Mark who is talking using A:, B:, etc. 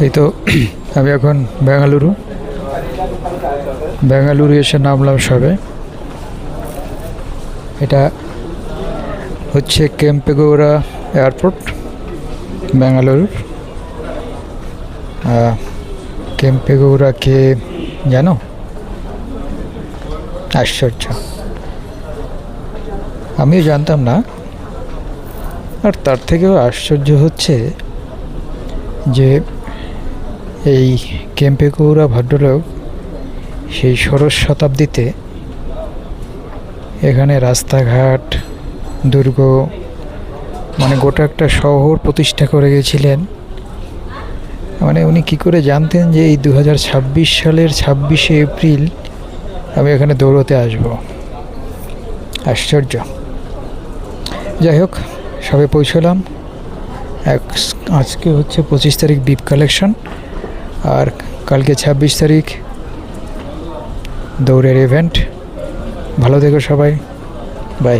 A: এই তো আমি এখন বেঙ্গালুরু এসে নামলাম সবে। এটা হচ্ছে কেম্পেগৌড়া এয়ারপোর্ট বেঙ্গালুরুর। কেম্পেগৌড়া কে জানো? আশ্চর্য, আমিও জানতাম না। আর তার থেকেও আশ্চর্য হচ্ছে যে এই কেম্পেগৌড়া ভদ্রলোক সেই ষোড়শ শতাব্দীতে এখানে রাস্তাঘাট, দুর্গ, মানে গোটা একটা শহর প্রতিষ্ঠা করে গেছিলেন। মানে উনি কী করে জানতেন যে এই 2026 সালের 26শে এপ্রিল আমি এখানে দৌড়তে আসব? আশ্চর্য। যাই হোক, সবে পৌঁছলাম। আজকে হচ্ছে 25 তারিখ বিপ কালেকশন, আর কালকে 26 তারিখ দৌড়ের ইভেন্ট। ভালো থেকো সবাই, বাই।